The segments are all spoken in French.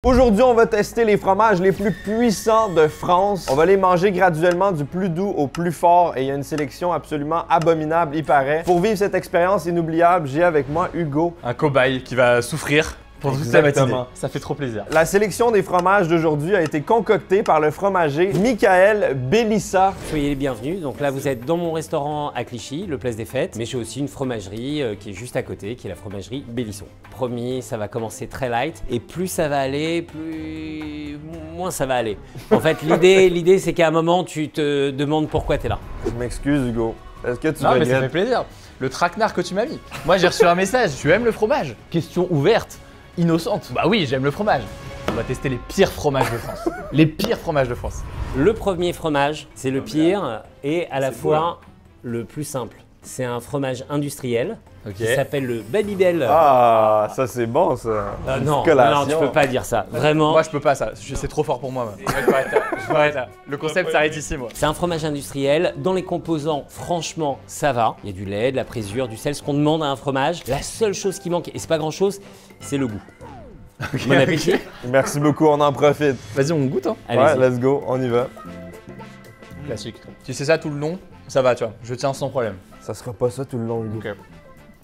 Aujourd'hui, on va tester les fromages les plus puissants de France. On va les manger graduellement du plus doux au plus fort et il y a une sélection absolument abominable, il paraît. Pour vivre cette expérience inoubliable, j'ai avec moi Hugo. Un cobaye qui va souffrir pour toute la matinée. Ça fait trop plaisir. La sélection des fromages d'aujourd'hui a été concoctée par le fromager Michael Bélissa. Soyez les bienvenus. Donc là, vous êtes dans mon restaurant à Clichy, le Place des Fêtes. Mais j'ai aussi une fromagerie qui est juste à côté, qui est la fromagerie Bélisson. Promis, ça va commencer très light. Et plus ça va aller, moins ça va aller. En fait, l'idée, c'est qu'à un moment, tu te demandes pourquoi tu es là. Je m'excuse, Hugo. Est-ce que tu Non, mais regrettes? ça fait plaisir. Le traquenard que tu m'as mis. Moi, j'ai reçu un message. Tu aimes le fromage? Question ouverte. Innocente. Bah oui, j'aime le fromage. On va tester les pires fromages de France. Les pires fromages de France. Le premier fromage, c'est le pire et à la fois le plus simple. C'est un fromage industriel qui s'appelle le Babybel. Ah, ça c'est bon ça. Non, tu peux pas dire ça. Vraiment. Moi, je peux pas ça. C'est trop fort pour moi. Je m'arrête là. Le concept s'arrête ici, moi. C'est un fromage industriel. Dans les composants, franchement, ça va. Il y a du lait, de la présure, du sel. Ce qu'on demande à un fromage. La seule chose qui manque, et c'est pas grand chose, c'est le goût. Bon appétit. Merci beaucoup, on en profite. Vas-y, on goûte. Hein. Ouais, let's go, on y va. Classique. Tu sais ça tout le long, ça va, tu vois. Je tiens sans problème. Ça sera pas ça tout le long, Hugo. Ok.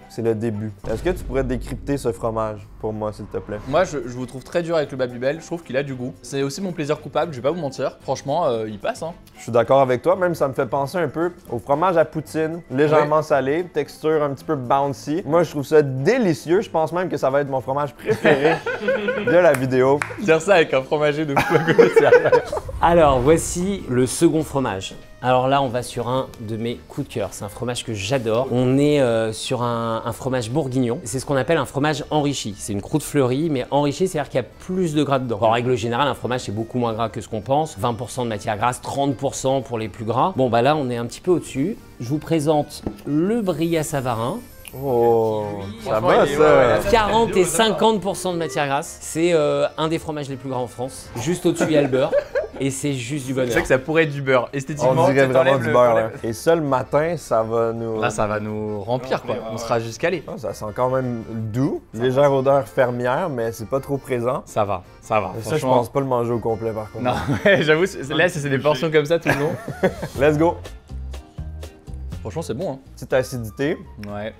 C'est le début. Est-ce que tu pourrais décrypter ce fromage pour moi, s'il te plaît? Moi, je vous trouve très dur avec le Babybel. Je trouve qu'il a du goût. C'est aussi mon plaisir coupable, je vais pas vous mentir. Franchement, il passe. Hein. Je suis d'accord avec toi, même ça me fait penser un peu au fromage à poutine, légèrement salé, texture un petit peu bouncy. Moi, je trouve ça délicieux. Je pense même que ça va être mon fromage préféré de la vidéo. Dire ça avec un fromager de fou à côté. Alors, voici le second fromage. Alors là, on va sur un de mes coups de cœur. C'est un fromage que j'adore. On est sur un fromage bourguignon. C'est ce qu'on appelle un fromage enrichi. C'est une croûte fleurie, mais enrichi, c'est-à-dire qu'il y a plus de gras dedans. En règle générale, un fromage, c'est beaucoup moins gras que ce qu'on pense. 20% de matière grasse, 30% pour les plus gras. Bon, bah là, on est un petit peu au-dessus. Je vous présente le Bria Savarin. Oh, ça va ça! 40 et 50% de matière grasse. C'est un des fromages les plus gras en France. Juste au-dessus, il y a le beurre. Et c'est juste du bonheur. C'est vrai que ça pourrait être du beurre. Esthétiquement, On dirait vraiment du beurre. Là. Et ça, le matin, ça va nous... Là, ça va nous remplir, quoi. On sera jusqu'à Oh, ça sent quand même doux. Légère odeur fermière, mais c'est pas trop présent. Ça va, ça va. Ça, je pense pas le manger au complet, par contre. Non, j'avoue, là, c'est des portions comme ça tout le long. Let's go! Franchement, c'est bon, hein. Petite acidité,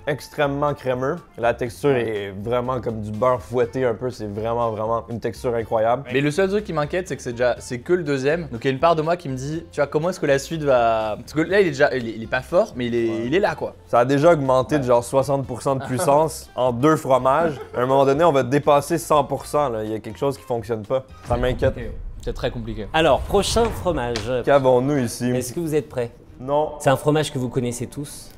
extrêmement crémeux. La texture est vraiment comme du beurre fouetté un peu. C'est vraiment une texture incroyable. Mais le seul truc qui m'inquiète, c'est que c'est que le deuxième. Donc il y a une part de moi qui me dit, tu vois, comment est-ce que la suite va... Parce que là, il est pas fort, mais il est là, quoi. Ça a déjà augmenté de genre 60% de puissance en 2 fromages. À un moment donné, on va dépasser 100%. Là. Il y a quelque chose qui fonctionne pas. Ça m'inquiète. C'est très compliqué. Alors, prochain fromage. Qu'avons-nous ici? Est-ce que vous êtes prêts? Non. C'est un fromage que vous connaissez tous.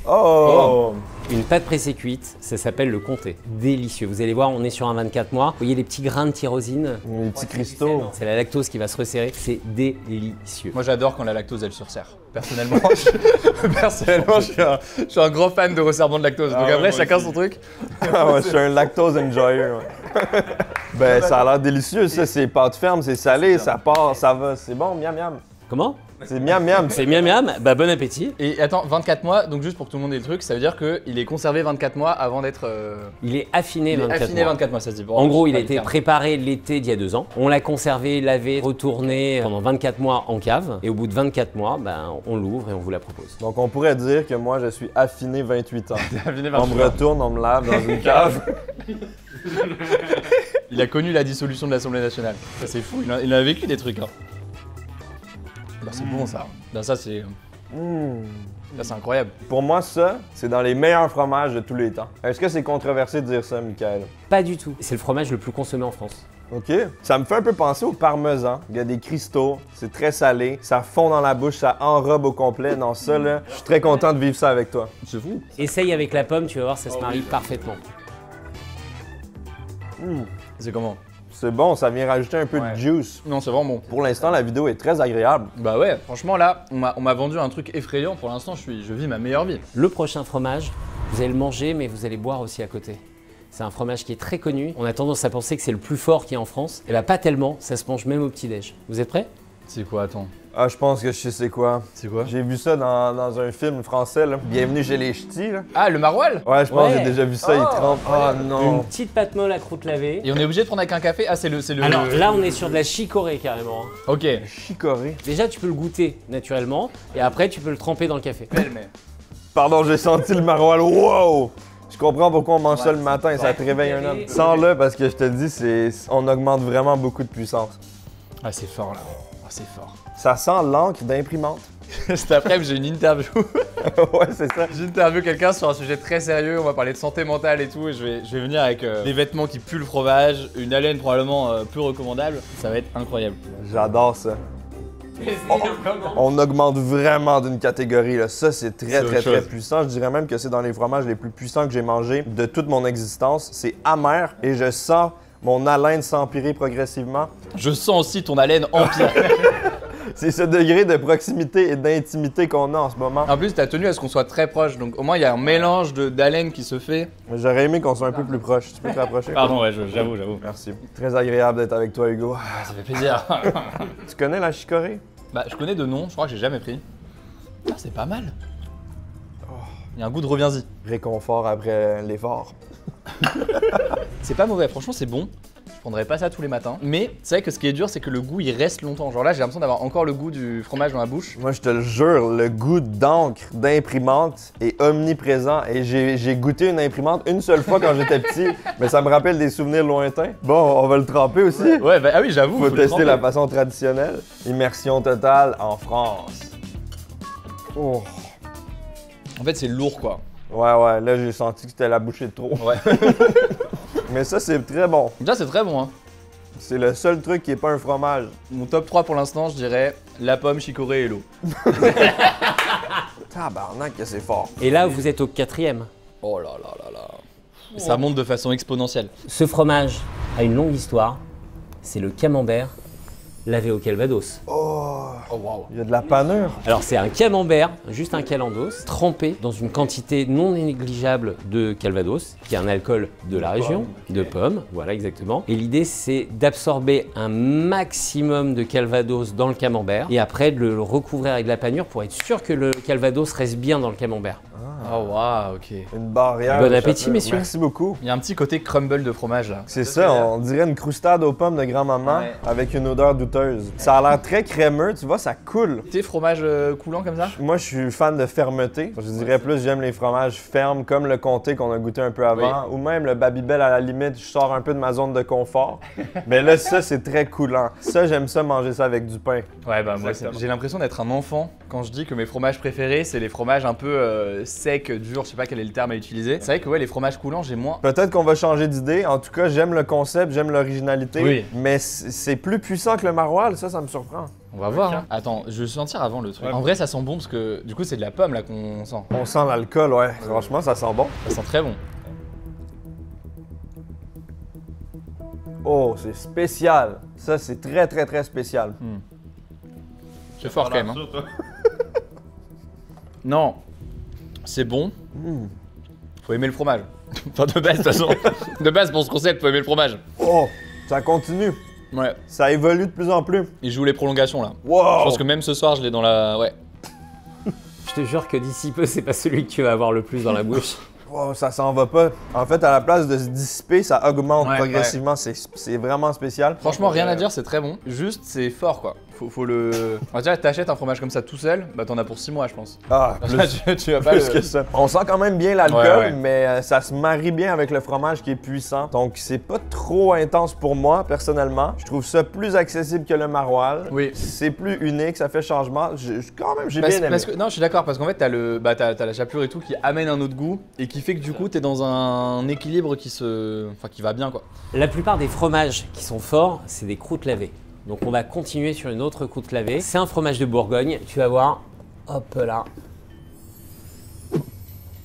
Oh! Une pâte pressée cuite, ça s'appelle le comté. Délicieux. Vous allez voir, on est sur un 24 mois. Vous voyez les petits grains de tyrosine? Les petits cristaux. C'est la lactose qui va se resserrer. C'est délicieux. Moi, j'adore quand la lactose, elle se resserre. Personnellement, je suis un grand fan de resserrement de lactose. Donc après, chacun son truc. Ah ouais, je suis un lactose enjoyer. Ouais. Ben, ça a l'air délicieux, ça. C'est pâte ferme, c'est salé, ça part, ça va. C'est bon, miam miam. Comment? C'est miam miam. C'est miam miam. Bah, bon appétit. Et attends, 24 mois, donc juste pour que tout le monde ait le truc, ça veut dire qu'il est conservé 24 mois avant d'être... Il est affiné 24 mois. Affiné 24 mois, ça se dit. Bon, en gros, il a été préparé l'été d'il y a 2 ans. On l'a conservé, lavé, retourné pendant 24 mois en cave. Et au bout de 24 mois, ben, on l'ouvre et on vous la propose. Donc on pourrait dire que moi, je suis affiné 28 ans. Affiné 28 on me retourne, on me lave dans une cave. Il a connu la dissolution de l'Assemblée nationale. Ça, c'est fou, il a vécu des trucs. Hein. Bah, c'est bon, ça. Là, ça, c'est... Là, c'est incroyable. Pour moi, ça, c'est dans les meilleurs fromages de tous les temps. Est-ce que c'est controversé de dire ça, Michael? Pas du tout. C'est le fromage le plus consommé en France. OK. Ça me fait un peu penser au parmesan. Il y a des cristaux, c'est très salé, ça fond dans la bouche, ça enrobe au complet. Non, ça, là, je suis très content de vivre ça avec toi. C'est fou. Essaye avec la pomme, tu vas voir, ça se marie parfaitement. C'est comment? C'est bon, ça vient rajouter un peu de juice. Non, c'est vraiment bon. Pour l'instant, la vidéo est très agréable. Bah ouais, franchement là, on m'a vendu un truc effrayant. Pour l'instant, je vis ma meilleure vie. Le prochain fromage, vous allez le manger, mais vous allez boire aussi à côté. C'est un fromage qui est très connu. On a tendance à penser que c'est le plus fort qu'il y a en France. Et bah pas tellement, ça se mange même au petit-déj. Vous êtes prêts? C'est quoi, attends? Ah, je pense que je sais c'est quoi. C'est quoi? J'ai vu ça dans un film français, là. Bienvenue chez les ch'tis, là. Ah, le maroilles? Ouais, je pense que Ouais. j'ai déjà vu ça, il trempe. Ah Une non. petite pâte molle à croûte lavée. Et on est obligé de prendre avec un café? Ah, c'est le... Alors là, on est sur de la chicorée carrément. hein. Ok. Chicorée. Déjà, tu peux le goûter naturellement et après, tu peux le tremper dans le café. Belle, mais... Pardon, j'ai senti le maroilles. Wow! Je comprends pourquoi on mange ça le matin et ça te réveille un homme. Sens-le parce que je te dis, on augmente vraiment beaucoup de puissance. Ah, c'est fort, là. Ah, c'est fort. Ça sent l'encre d'imprimante. Cet après-midi, j'ai une interview. Ouais, c'est ça. J'ai interviewé quelqu'un sur un sujet très sérieux, on va parler de santé mentale et tout, et je vais venir avec des vêtements qui puent le fromage, une haleine probablement peu recommandable, ça va être incroyable. J'adore ça. On augmente vraiment d'une catégorie, là. Ça, c'est très, C'est très, autre très chose. puissant. Je dirais même que c'est dans les fromages les plus puissants que j'ai mangés de toute mon existence. C'est amer et je sens mon haleine s'empirer progressivement. Je sens aussi ton haleine empire. C'est ce degré de proximité et d'intimité qu'on a en ce moment. En plus, t'as tenu à ce qu'on soit très proche, donc au moins il y a un mélange d'haleine qui se fait. J'aurais aimé qu'on soit un peu plus proche. Tu peux te rapprocher? Pardon, ouais, j'avoue. Merci. Très agréable d'être avec toi, Hugo. Ça fait plaisir. Tu connais la chicorée? Bah, je connais de nom, je crois que j'ai jamais pris. Ah, c'est pas mal. Il y a un goût de reviens-y. Réconfort après l'effort. C'est pas mauvais, franchement, c'est bon. Je prendrais pas ça tous les matins. Mais c'est vrai que ce qui est dur, c'est que le goût il reste longtemps. Genre là, j'ai l'impression d'avoir encore le goût du fromage dans la bouche. Moi, je te le jure, le goût d'encre, d'imprimante est omniprésent. Et j'ai goûté une imprimante une seule fois quand j'étais petit, mais ça me rappelle des souvenirs lointains. Bon, on va le tremper aussi. Ouais, bah, ah oui, j'avoue. Faut le tester tremper. la façon traditionnelle. Immersion totale en France. Oh. En fait, c'est lourd quoi. Ouais, là, j'ai senti que c'était la bouchée de trop. Ouais. Mais ça, c'est très bon. Déjà, c'est très bon, hein. C'est le seul truc qui est pas un fromage. Mon top 3 pour l'instant, je dirais la pomme, chicorée et l'eau. Tabarnak que c'est fort. Et là, vous êtes au 4e. Oh là là là là. Ça monte de façon exponentielle. Ce fromage a une longue histoire. C'est le camembert lavé au calvados. Oh waouh. Il y a de la panure. Alors c'est un camembert, juste un calendos, trempé dans une quantité non négligeable de calvados, qui est un alcool de la région, de pommes, voilà exactement. Et l'idée c'est d'absorber un maximum de calvados dans le camembert et après de le recouvrir avec de la panure pour être sûr que le calvados reste bien dans le camembert. Oh waouh, ok. Une barrière. Bon de appétit, chapelure. messieurs. Merci beaucoup. Il y a un petit côté crumble de fromage là. C'est ça, on dirait une croustade aux pommes de grand-maman Ouais. avec une odeur douteuse. Ça a l'air très crémeux, tu vois, ça coule. T'es fromage coulant comme ça? Moi, je suis fan de fermeté. Je dirais plus, j'aime les fromages fermes, comme le comté qu'on a goûté un peu avant, ou même le Babybel à la limite, je sors un peu de ma zone de confort. Mais là, ça, c'est très coulant. Ça, j'aime ça, manger ça avec du pain. Ouais, bah moi j'ai l'impression d'être un enfant quand je dis que mes fromages préférés c'est les fromages un peu secs, durs, je sais pas quel est le terme à utiliser. C'est vrai que ouais, les fromages coulants j'ai moins. Peut-être qu'on va changer d'idée. En tout cas, j'aime le concept, j'aime l'originalité. Oui. Mais c'est plus puissant que le maroilles, ça me surprend. On va voir. Hein. Attends, je vais sentir avant le truc. En vrai, ça sent bon parce que du coup, c'est de la pomme là qu'on sent. On sent l'alcool, ouais. Franchement, ça sent bon. Ça sent très bon. Oh, c'est spécial. Ça, c'est très, très, très spécial. C'est fort quand même. Hein. Non, c'est bon. Faut aimer le fromage. Enfin, de base, de toute façon. De base, pour ce concept, faut aimer le fromage. Oh, ça continue. Ouais. Ça évolue de plus en plus. Il joue les prolongations là. Wow! Je pense que même ce soir, je l'ai dans la. Ouais. Je te jure que d'ici peu, c'est pas celui que tu vas avoir le plus dans la bouche. Wow, ça s'en va pas. En fait, à la place de se dissiper, ça augmente Ouais, progressivement. C'est vraiment spécial. Franchement, rien à dire, c'est très bon. Juste, c'est fort quoi. Faut le. On va dire, t'achètes un fromage comme ça tout seul, bah t'en as pour 6 mois, je pense. Ah, tu vas pas plus le- que ça. On sent quand même bien l'alcool, Ouais, ouais. mais ça se marie bien avec le fromage qui est puissant. Donc, c'est pas trop intense pour moi, personnellement. Je trouve ça plus accessible que le maroilles. Oui. C'est plus unique, ça fait changement. Quand même, j'ai Parce- bien aimé. parce que, non, je suis d'accord, parce qu'en fait, t'as la chapelure et tout qui amène un autre goût et qui fait que du coup, t'es dans un équilibre qui va bien quoi. La plupart des fromages qui sont forts, c'est des croûtes lavées. Donc on va continuer sur une autre croûte lavée. C'est un fromage de Bourgogne, tu vas voir. Hop là.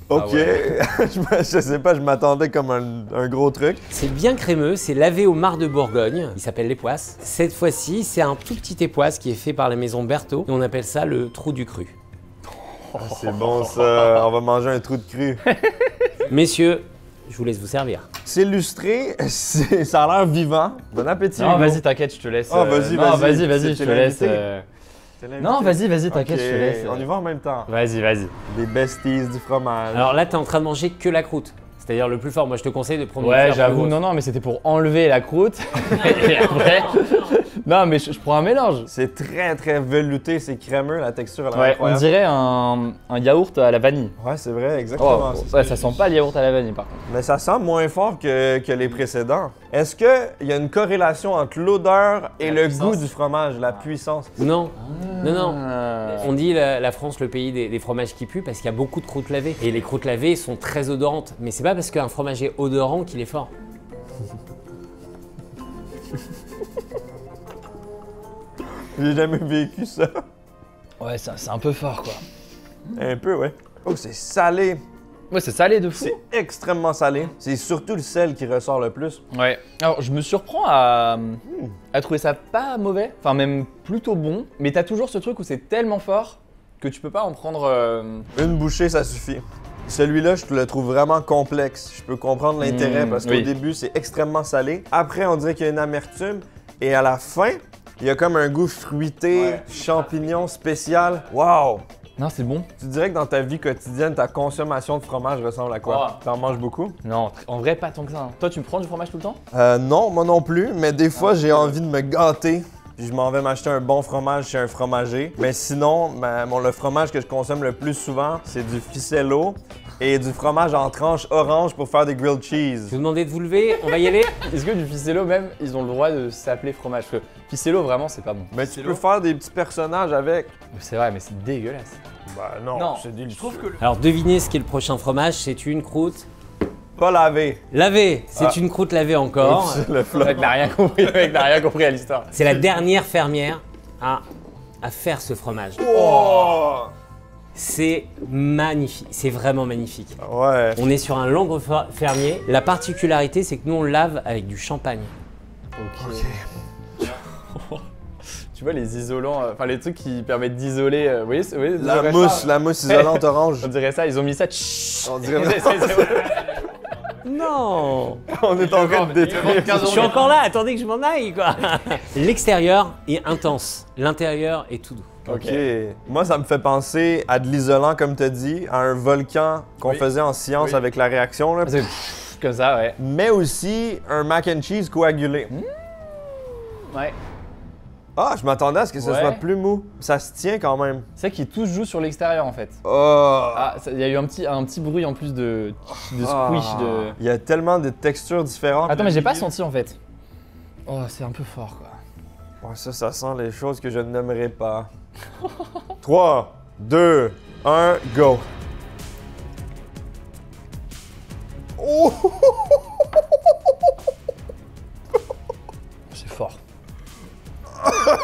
Ok, Ah ouais. je sais pas, je m'attendais comme un gros truc. C'est bien crémeux, c'est lavé au mar de Bourgogne. Il s'appelle l'époisse. Cette fois-ci, c'est un tout petit époisse qui est fait par la maison Berthaud. Et on appelle ça le trou du cru. C'est bon ça, on va manger un trou de cru. Messieurs, je vous laisse vous servir. C'est lustré, ça a l'air vivant. Bon appétit. Non, Hugo. vas-y, t'inquiète, je te laisse. Ah, vas-y, non, vas-y. vas-y, je C'est te laisse. l'invité. Non, vas-y, t'inquiète, Ok, je te laisse. on y va en même temps. Vas-y. Les besties du fromage. Alors là, t'es en train de manger que la croûte. C'est-à-dire le plus fort. Moi, je te conseille de prendre une Ouais, cuillère plus j'avoue, grosse. non, mais c'était pour enlever la croûte. Et après. Non, mais je prends un mélange. C'est très très velouté, c'est crémeux, la texture elle est Ouais, on incroyable. dirait un yaourt à la vanille. Ouais, c'est vrai, exactement. c'est Ouais, ça sent pas le yaourt à la vanille par contre. Mais ça sent moins fort que les précédents. Est-ce qu'il y a une corrélation entre l'odeur et le goût du fromage, la puissance? Non. Non. Ah. On dit la France le pays des fromages qui puent parce qu'il y a beaucoup de croûtes lavées. Et les croûtes lavées sont très odorantes. Mais c'est pas parce qu'un fromage est odorant qu'il est fort. J'ai jamais vécu ça. Ouais, c'est un peu fort quoi. Un peu, ouais. Oh, c'est salé. Ouais, c'est salé de fou. C'est extrêmement salé. C'est surtout le sel qui ressort le plus. Ouais. Alors, je me surprends à trouver ça pas mauvais, enfin même plutôt bon, mais t'as toujours ce truc où c'est tellement fort que tu peux pas en prendre. Une bouchée, ça suffit. Celui-là, je le trouve vraiment complexe. Je peux comprendre l'intérêt parce qu'au oui. début, c'est extrêmement salé. Après, on dirait qu'il y a une amertume. Et à la fin, il y a comme un goût fruité, champignon spécial. Wow! Non, c'est bon. Tu dirais que dans ta vie quotidienne, ta consommation de fromage ressemble à quoi? Oh. T'en manges beaucoup? Non, en vrai, pas tant que ça. Hein. Toi, tu prends du fromage tout le temps? Non, moi non plus, mais des fois, j'ai envie de me gâter. Puis je m'en vais m'acheter un bon fromage chez un fromager. Mais sinon, le fromage que je consomme le plus souvent, c'est du ficello et du fromage en tranches orange pour faire des grilled cheese. Je vous demandais de vous lever, on va y aller. Est-ce que du ficello même, ils ont le droit de s'appeler fromage? Parce que ficello, vraiment, c'est pas bon. Mais tu peux faire des petits personnages avec. C'est vrai, mais c'est dégueulasse. Bah non, c'est délicieux. Alors devinez ce qu'est le prochain fromage, c'est une croûte Pas lavé. lavée. C'est une croûte lavée encore. Oups, le flop. Le mec n'a rien compris, le mec n'a rien compris à l'histoire. C'est la dernière fermière à faire ce fromage. Oh! C'est magnifique, c'est vraiment magnifique. Ouais. On est sur un langre fermier. La particularité, c'est que nous on le lave avec du champagne. Tu vois les isolants, enfin les trucs qui permettent d'isoler, vous voyez, La mousse isolante orange. On dirait ça, ils ont mis ça. On dirait Non. on est en train de détruire. Je suis encore là, attendez que je m'en aille quoi. L'extérieur est intense, l'intérieur est tout doux. Ok. Moi, ça me fait penser à de l'isolant, comme tu as dit, à un volcan qu'on faisait en science avec la réaction. Là. C'est comme ça, ouais. Mais aussi un mac and cheese coagulé. Ouais. Ah, je m'attendais à ce que ce Ouais. soit plus mou. Ça se tient quand même. C'est vrai qu'ils tous jouent sur l'extérieur en fait. Oh! Ah, il y a eu un petit bruit en plus de squish. De... Il y a tellement de textures différentes. Attends, mais j'ai pas senti en fait. Oh, c'est un peu fort quoi. Ouais, ça sent les choses que je n'aimerais pas. 3, 2, 1, go! Oh! C'est fort.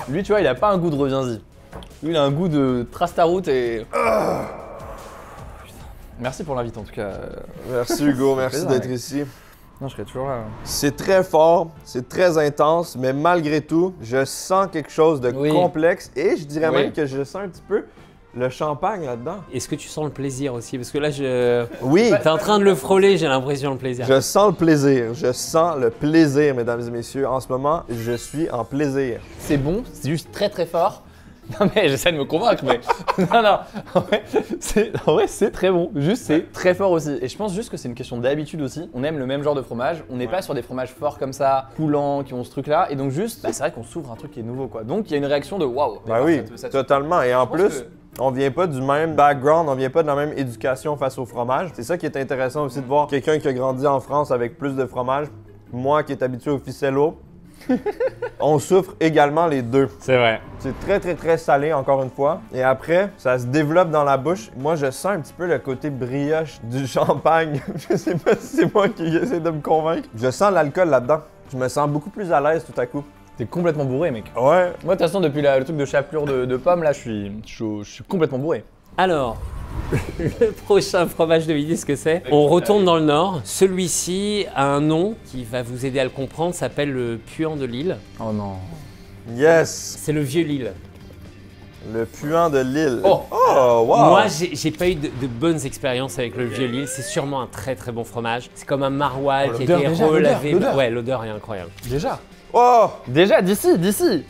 Lui, tu vois, il a pas un goût de reviens-y. Lui, il a un goût de trace ta route et. Putain. Merci pour l'invite en tout cas. Merci Hugo, merci plaisir, d'être mec. ici. Non, je serais toujours là. C'est très fort, c'est très intense, mais malgré tout, je sens quelque chose de Oui. complexe et je dirais Oui. même que je sens un petit peu le champagne là-dedans. Est-ce que tu sens le plaisir aussi? Parce que là, je... Oui, T'es en train de le frôler, j'ai l'impression, le plaisir. je sens le plaisir. Je sens le plaisir, mesdames et messieurs. En ce moment, je suis en plaisir. C'est bon, c'est juste très très fort. Non mais j'essaie de me convaincre, mais non, en vrai c'est très bon, juste c'est très fort aussi. Et je pense juste que c'est une question d'habitude aussi. On aime le même genre de fromage, on n'est pas sur des fromages forts comme ça, coulants, qui ont ce truc là. Et donc juste, c'est vrai qu'on s'ouvre un truc qui est nouveau quoi. Donc il y a une réaction de waouh. Ben oui, Ça te- totalement. Et en Je pense plus, que- on vient pas du même background, on vient pas de la même éducation face au fromage. C'est ça qui est intéressant aussi de voir quelqu'un qui a grandi en France avec plus de fromage, moi qui est habitué au ficello. On souffre également les deux. C'est vrai. C'est très très très salé encore une fois. Et après, ça se développe dans la bouche. Moi, je sens un petit peu le côté brioche du champagne. Je sais pas si c'est moi qui essaie de me convaincre. Je sens l'alcool là-dedans. Je me sens beaucoup plus à l'aise tout à coup. T'es complètement bourré mec. Ouais. Moi de toute façon depuis le truc de chapelure de pomme là, je suis complètement bourré. Alors, le prochain fromage, devinez ce que c'est. On retourne dans le nord. Celui-ci a un nom qui va vous aider à le comprendre, s'appelle le puant de Lille. Oh non. Yes. C'est le vieux Lille. Le puant de Lille. Oh. Wow. Moi, j'ai pas eu de bonnes expériences avec le vieux Lille. C'est sûrement un très très bon fromage. C'est comme un maroilles qui a l'odeur, été déjà, relavé. l'odeur. Ouais, l'odeur est incroyable. Déjà. Oh! Déjà, d'ici,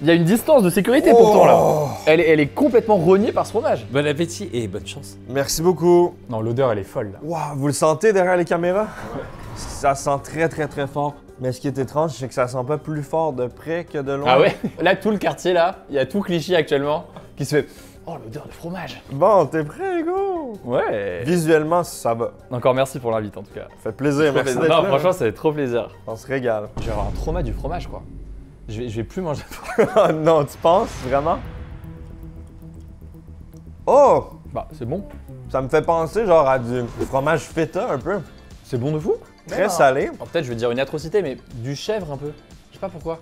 il y a une distance de sécurité pourtant là. Elle est complètement rognée par ce fromage. Bon appétit et bonne chance. Merci beaucoup. Non, l'odeur elle est folle là. Wow, vous le sentez derrière les caméras? Ça sent très très très fort. Mais ce qui est étrange, c'est que ça sent pas plus fort de près que de loin. Ah ouais? Là, tout le quartier là, il y a tout Clichy actuellement qui se fait. Oh, l'odeur de fromage. Bon, t'es prêt, go? Ouais. Visuellement, ça va. Encore merci pour l'invite en tout cas. Ça fait plaisir, merci d'être Non, là. franchement, ça fait trop plaisir. On se régale. Je vais avoir un trauma du fromage quoi. Je vais plus manger. Oh non, tu penses vraiment? Oh! Bah, c'est bon. Ça me fait penser genre à du fromage feta un peu. C'est bon de fou? Très salé. Alors, peut-être je vais dire une atrocité, mais du chèvre un peu. Je sais pas pourquoi.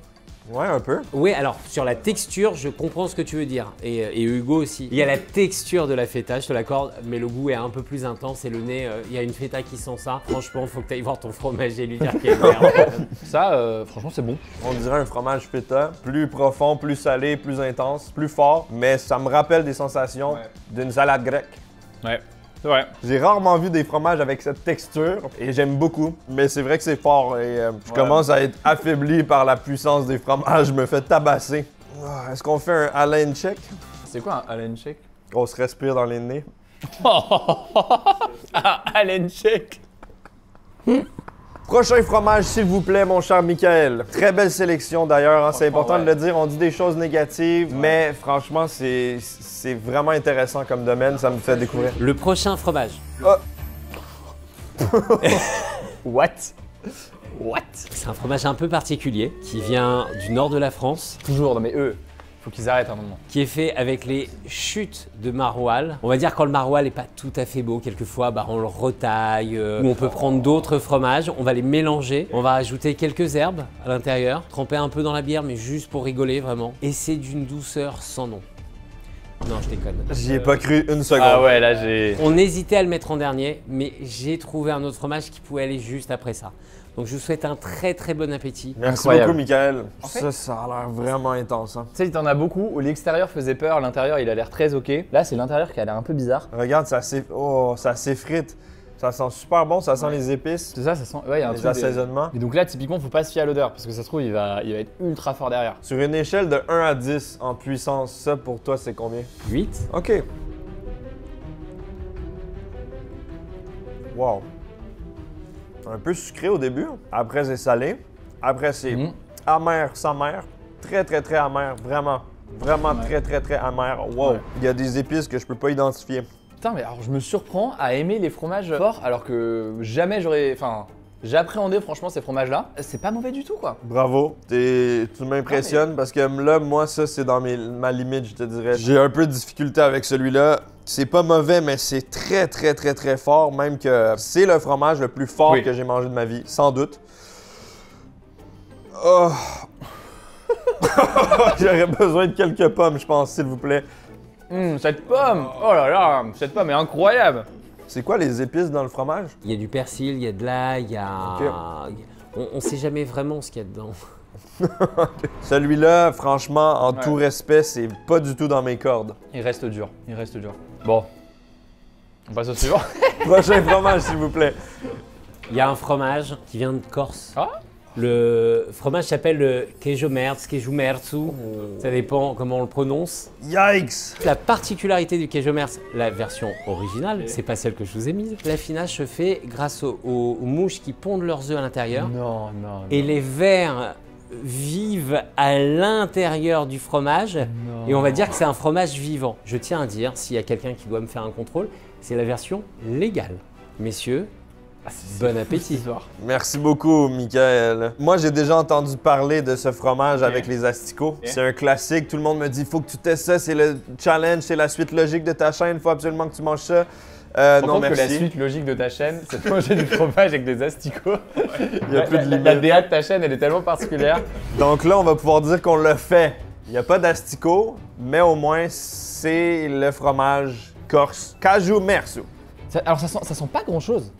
Ouais, un peu. Oui, alors sur la texture, je comprends ce que tu veux dire. Et Hugo aussi. Il y a la texture de la feta, je te l'accorde, mais le goût est un peu plus intense et le nez, il y a une feta qui sent ça. Franchement, faut que tu ailles voir ton fromager et lui dire qu'il est merde. Ça, franchement, c'est bon. On dirait un fromage feta, plus profond, plus salé, plus intense, plus fort, mais ça me rappelle des sensations d'une salade grecque. Ouais. C'est vrai. J'ai rarement vu des fromages avec cette texture et j'aime beaucoup, mais c'est vrai que c'est fort et je commence à être affaibli par la puissance des fromages, je me fais tabasser. Ah, est-ce qu'on fait un Alain check? C'est quoi un Allen Shake? On se respire dans les nez. Allen Shake. Prochain fromage, s'il vous plaît, mon cher Michael. Très belle sélection d'ailleurs, hein, c'est important de le dire. On dit des choses négatives, mais franchement, c'est vraiment intéressant comme domaine, ça me fait découvrir. Le prochain fromage. What? What? C'est un fromage un peu particulier qui vient du nord de la France, Toujours, non mais eux, faut qu'ils arrêtent un moment. qui est fait avec les chutes de maroilles. On va dire quand le maroilles n'est pas tout à fait beau, quelquefois bah, on le retaille, ou on peut prendre d'autres fromages, on va les mélanger, on va ajouter quelques herbes à l'intérieur, tremper un peu dans la bière mais juste pour rigoler vraiment. Et c'est d'une douceur sans nom. Non, je déconne. J'y ai pas cru une seconde. Ah ouais, là j'ai... On hésitait à le mettre en dernier, mais j'ai trouvé un autre fromage qui pouvait aller juste après ça. Donc je vous souhaite un très très bon appétit. Merci Incroyable. beaucoup, Michael. fait- Ça a l'air vraiment intense. Hein. Tu sais, t'en as beaucoup où l'extérieur faisait peur, l'intérieur il a l'air très ok. Là, c'est l'intérieur qui a l'air un peu bizarre. Regarde, ça s'effrite. Ça sent super bon, ça sent les épices, C'est ça, ça sent... Ouais, il y a un les truc... assaisonnements. Et donc là, typiquement, faut pas se fier à l'odeur parce que ça se trouve, il va être ultra fort derrière. Sur une échelle de 1 à 10 en puissance, ça pour toi, c'est combien? 8. OK. Wow. Un peu sucré au début, après c'est salé, après c'est amer, sa mère, très très très amer, vraiment très très très amer. Wow. Ouais. Il y a des épices que je peux pas identifier. Putain, mais alors je me surprends à aimer les fromages forts alors que jamais j'aurais... Enfin, j'appréhendais franchement ces fromages-là. C'est pas mauvais du tout, quoi. Bravo, tu m'impressionnes parce que là, moi, ça c'est dans ma limite, je te dirais. J'ai un peu de difficulté avec celui-là. C'est pas mauvais, mais c'est très très très très fort, même que c'est le fromage le plus fort que j'ai mangé de ma vie, sans doute. Oh. J'aurais besoin de quelques pommes, je pense, s'il vous plaît. Cette pomme! Oh là là, cette pomme est incroyable! C'est quoi les épices dans le fromage? Il y a du persil, il y a de l'ail, il y a... On sait jamais vraiment ce qu'il y a dedans. Celui-là, franchement, en tout respect, c'est pas du tout dans mes cordes. Il reste dur, il reste dur. Bon, on passe au suivant. Prochain fromage, s'il vous plaît. Il y a un fromage qui vient de Corse. Ah? Le fromage s'appelle le queijo merz, queijo merzu. Ça dépend comment on le prononce. Yikes! La particularité du queijo merz, la version originale, c'est pas celle que je vous ai mise. L'affinage se fait grâce aux mouches qui pondent leurs œufs à l'intérieur. Non, non, Et les vers vivent à l'intérieur du fromage. Non. Et on va dire que c'est un fromage vivant. Je tiens à dire, s'il y a quelqu'un qui doit me faire un contrôle, c'est la version légale. Messieurs, bon appétit. Merci beaucoup, Michael. Moi, j'ai déjà entendu parler de ce fromage avec les asticots. C'est un classique. Tout le monde me dit, faut que tu testes ça. C'est le challenge, c'est la suite logique de ta chaîne. Faut absolument que tu manges ça. Non, merci. Que la suite logique de ta chaîne, c'est de manger du fromage avec des asticots. Il n'y a plus de limite. La DA de ta chaîne, elle est tellement particulière. Donc là, on va pouvoir dire qu'on l'a fait. Il n'y a pas d'asticots, mais au moins, c'est le fromage corse. Caju mersu. Alors ça sent pas grand chose.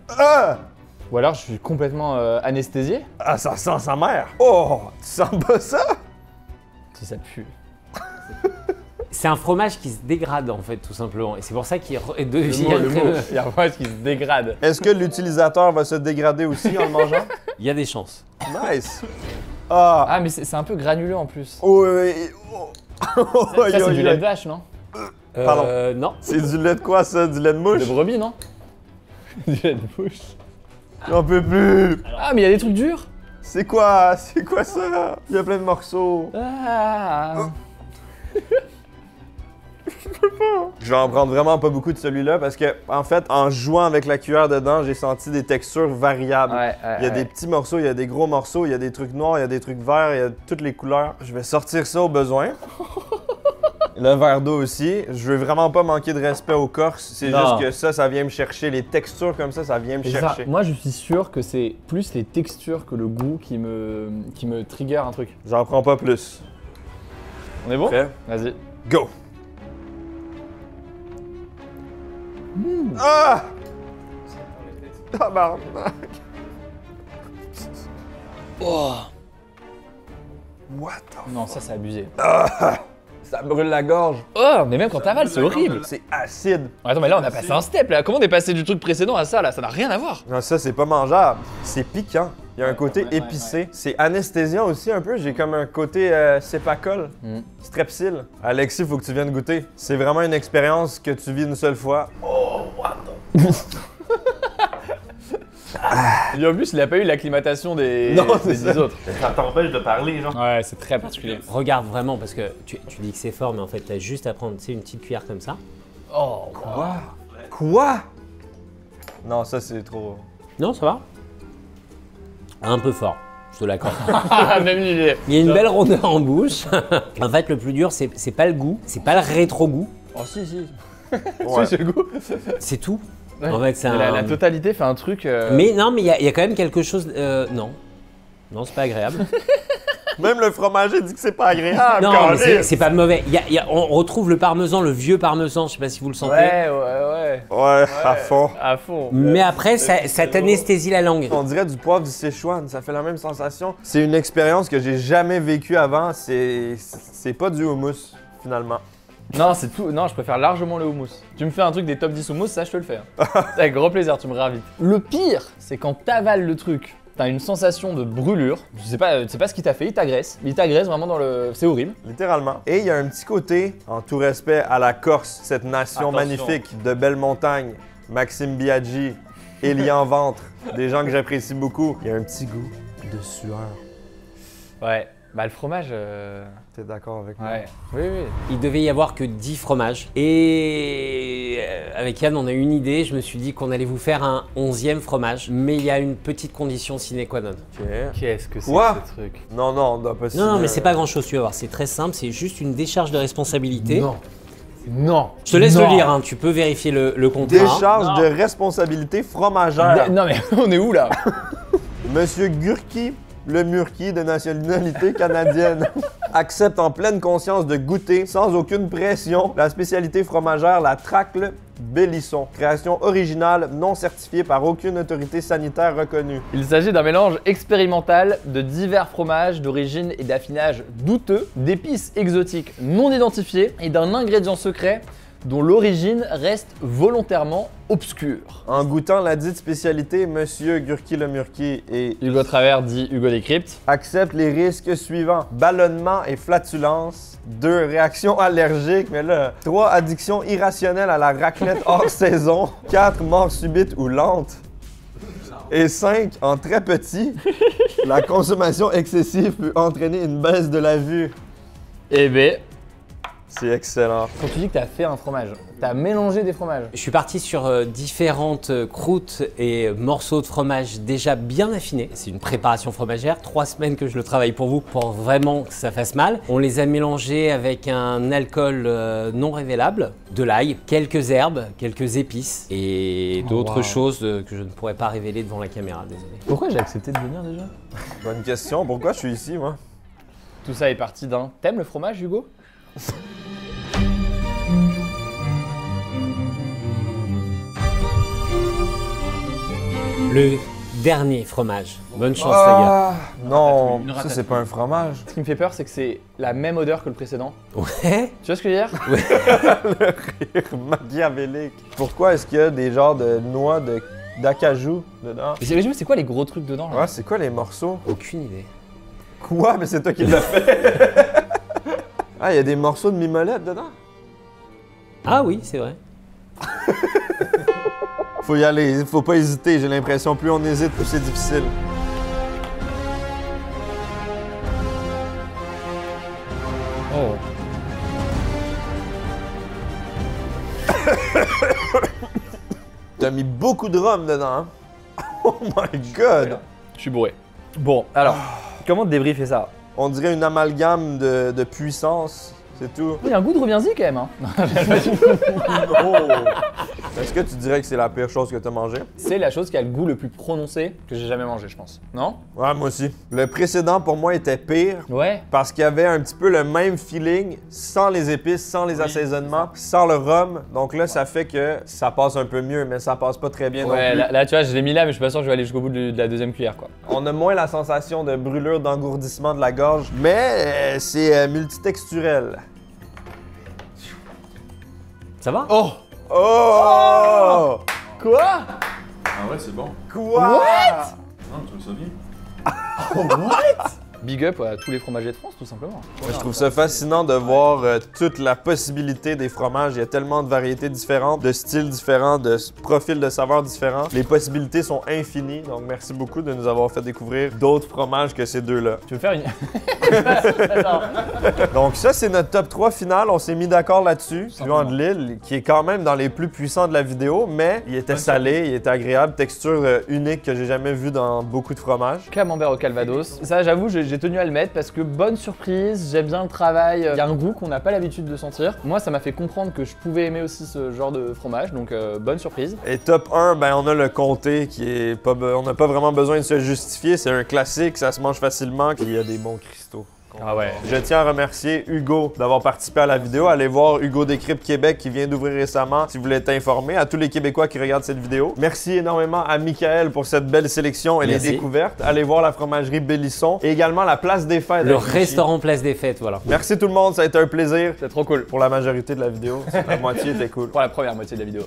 Ah! Ou alors je suis complètement anesthésié. Ah, ça sent sa mère. Oh, tu sens pas ça? Si ça pue. C'est un fromage qui se dégrade en fait, tout simplement. Et c'est pour ça qu'il devient Le mot, il y a un fromage qui se dégrade. Est-ce que l'utilisateur va se dégrader aussi en le mangeant? Il y a des chances. Nice. Ah! Ah, mais c'est un peu granuleux en plus. Oh, oui, oh. Ça, c'est du lait de vache, non? Pardon. Non. C'est du lait de quoi ça? Du lait de mouche? De brebis, non? Du lait de bouche. J'en peux plus! Ah, mais il y a des trucs durs. C'est quoi? C'est quoi ça? Il y a plein de morceaux. Ah. Je vais en prendre vraiment pas beaucoup de celui-là parce que, en fait, en jouant avec la cuillère dedans, j'ai senti des textures variables. Il y a des petits morceaux, il y a des gros morceaux, il y a des trucs noirs, il y a des trucs verts, il y a toutes les couleurs. Je vais sortir ça au besoin. Le verre d'eau aussi. Je veux vraiment pas manquer de respect aux Corses. C'est juste que ça vient me chercher. Les textures comme ça vient me chercher. Moi, je suis sûr que c'est plus les textures que le goût qui me trigger un truc. J'en prends pas plus. On est bon? Prêt? Vas-y. Go! Ah! Tabarnak! Oh. What the Non, ça c'est abusé. Ça brûle la gorge. Oh, mais même quand t'avales, c'est horrible. C'est acide. Attends, mais là on a passé un step là. Comment on est passé du truc précédent à ça là? Ça n'a rien à voir. Non, ça, c'est pas mangeable. C'est piquant. Il y a un côté épicé. C'est anesthésiant aussi un peu. J'ai comme un côté cépacol, strepsil. Alexis, faut que tu viennes goûter. C'est vraiment une expérience que tu vis une seule fois. Oh, what the... Et en plus, il a pas eu l'acclimatation des 10 autres. Ça t'empêche de parler, genre. Ouais, c'est très particulier. Regarde vraiment, parce que tu dis que c'est fort, mais en fait, t'as juste à prendre une petite cuillère comme ça. Oh, Quoi? Non, ça, c'est trop... Non, ça va? Un peu fort, je te l'accorde. même l'idée. Il y a une belle rondeur en bouche. En fait, le plus dur, c'est pas le goût, c'est pas le rétro-goût, Oh, si. Ouais. Si, c'est le goût. c'est tout. Ouais. En fait, c'est Mais un... la totalité fait un truc. Mais non, mais il y a quand même quelque chose... non. Non, c'est pas agréable. Même le fromager dit que c'est pas agréable. Non, mais câlisse. c'est pas mauvais. On retrouve le parmesan, le vieux parmesan, je sais pas si vous le sentez. Ouais. Ouais, à fond. À fond. Mais après, ça t'anesthésie la langue. On dirait du poivre du Sichuan, ça fait la même sensation. C'est une expérience que j'ai jamais vécue avant. C'est pas du houmous, finalement. Non, c'est tout. Non, je préfère largement le houmous. Tu me fais un truc des top 10 houmous, ça je te le fais. C'est avec grand plaisir, tu me réinvites. Le pire, c'est quand t'avales le truc, t'as une sensation de brûlure. Tu sais pas ce qu'il t'a fait, il t'agresse. Il t'agresse vraiment dans le. C'est horrible. Littéralement. Et il y a un petit côté, en tout respect à la Corse, cette nation magnifique de belles montagnes, Maxime Biaggi, Elian Ventre, des gens que j'apprécie beaucoup. Il y a un petit goût de sueur. Ouais. Bah le fromage. T'es d'accord avec moi? Ouais. Oui. Il devait y avoir que 10 fromages. Et avec Yann, on a eu une idée. Je me suis dit qu'on allait vous faire un 11e fromage. Mais il y a une petite condition sine qua non. Ok. Qu'est-ce que c'est Quoi? que ce truc? Non, on doit pas Non, mais c'est pas grand chose, tu vas voir. C'est très simple. C'est juste une décharge de responsabilité. Non. Je te laisse le lire, hein. Tu peux vérifier le contrat. Décharge de responsabilité fromagère. Non mais on est où là? Monsieur Gurki, le Murki de nationalité canadienne, accepte en pleine conscience de goûter, sans aucune pression, la spécialité fromagère, la Tracle Bellisson. Création originale, non certifiée par aucune autorité sanitaire reconnue. Il s'agit d'un mélange expérimental de divers fromages d'origine et d'affinage douteux, d'épices exotiques non identifiées et d'un ingrédient secret dont l'origine reste volontairement obscure. En goûtant la dite spécialité, Monsieur Gurki le Murki et Hugo Travers dit Hugo Décrypte. accepte les risques suivants. Ballonnement et flatulence. 2 réactions allergiques, mais là, 3 addictions irrationnelles à la raclette hors saison. 4 morts subites ou lentes. Et 5, en très petit, la consommation excessive peut entraîner une baisse de la vue. Eh ben, C'est excellent. quand tu dis que t'as fait un fromage, t'as mélangé des fromages. Je suis parti sur différentes croûtes et morceaux de fromage déjà bien affinés. C'est une préparation fromagère, 3 semaines que je le travaille pour vous pour vraiment que ça fasse mal. On les a mélangés avec un alcool non révélable, de l'ail, quelques herbes, quelques épices et d'autres choses que je ne pourrais pas révéler devant la caméra, désolé. Pourquoi j'ai accepté de venir déjà? Bonne question. Pourquoi je suis ici, moi? Tout ça est parti d'un... T'aimes le fromage, Hugo? Le dernier fromage. Bonne chance les gars. Non, Une ça ratatouille. c'est pas un fromage. Ce qui me fait peur, c'est que c'est la même odeur que le précédent. Ouais. Tu vois ce que je veux dire? Rire machiavélique. Pourquoi est-ce qu'il y a des genres de noix d'acajou dedans? Mais c'est quoi les gros trucs dedans là? Ouais, c'est quoi les morceaux? Aucune idée. Quoi? Mais c'est toi qui l'as fait! Ah, il y a des morceaux de mimolette dedans? Ah oui, c'est vrai. Faut y aller, faut pas hésiter, j'ai l'impression. Plus on hésite, plus c'est difficile. Oh. T'as mis beaucoup de rhum dedans, hein? Oh my god! Je suis bourré. Bon, alors, comment débriefer ça? On dirait une amalgame de puissance, c'est tout. Il y a un goût de reviens-y quand même. Hein. Oh. Est-ce que tu dirais que c'est la pire chose que t'as mangé? C'est la chose qui a le goût le plus prononcé que j'ai jamais mangé, je pense. Non? Ouais, moi aussi. Le précédent, pour moi, était pire. Ouais. Parce qu'il y avait un petit peu le même feeling, sans les épices, sans les assaisonnements, sans le rhum. Donc là, ça fait que ça passe un peu mieux, mais ça passe pas très bien non Ouais, plus. là, tu vois, je l'ai mis là, mais je suis pas sûr que je vais aller jusqu'au bout de la deuxième cuillère, quoi. On a moins la sensation de brûlure, d'engourdissement de la gorge, mais c'est multitexturel. Ça va? Oh! Oh! Quoi? Ah ouais, c'est bon. Quoi? Non, tu trouves ça bien? Big up à tous les fromagers de France, tout simplement. Moi, je trouve ça fascinant de voir toute la possibilité des fromages. Il y a tellement de variétés différentes, de styles différents, de profils de saveurs différents. Les possibilités sont infinies, donc merci beaucoup de nous avoir fait découvrir d'autres fromages que ces deux-là. Tu veux faire une... Attends. Donc ça, c'est notre top 3 final. On s'est mis d'accord là-dessus. Juan de Lille, qui est quand même dans les plus puissants de la vidéo, mais il était salé, il était agréable, texture unique que j'ai jamais vue dans beaucoup de fromages. Camembert au calvados. Ça, j'avoue, j'ai tenu à le mettre parce que bonne surprise, j'aime bien le travail. Il y a un goût qu'on n'a pas l'habitude de sentir. Moi, ça m'a fait comprendre que je pouvais aimer aussi ce genre de fromage, donc bonne surprise. Et top 1, ben on a le comté qui est pas... On n'a pas vraiment besoin de se justifier. C'est un classique, ça se mange facilement. Il y a des bons cristaux. Ah ouais. Je tiens à remercier Hugo d'avoir participé à la vidéo. Allez voir Hugo Décrypte Québec qui vient d'ouvrir récemment si vous voulez être informé. À tous les Québécois qui regardent cette vidéo. Merci énormément à Michael pour cette belle sélection et Merci. les découvertes. Allez voir la fromagerie Bellisson et également la Place des Fêtes. Le à Clichy. restaurant Place des Fêtes, voilà. Merci tout le monde, ça a été un plaisir. C'est trop cool. Pour la majorité de la vidéo, la moitié était cool. Pour la première moitié de la vidéo.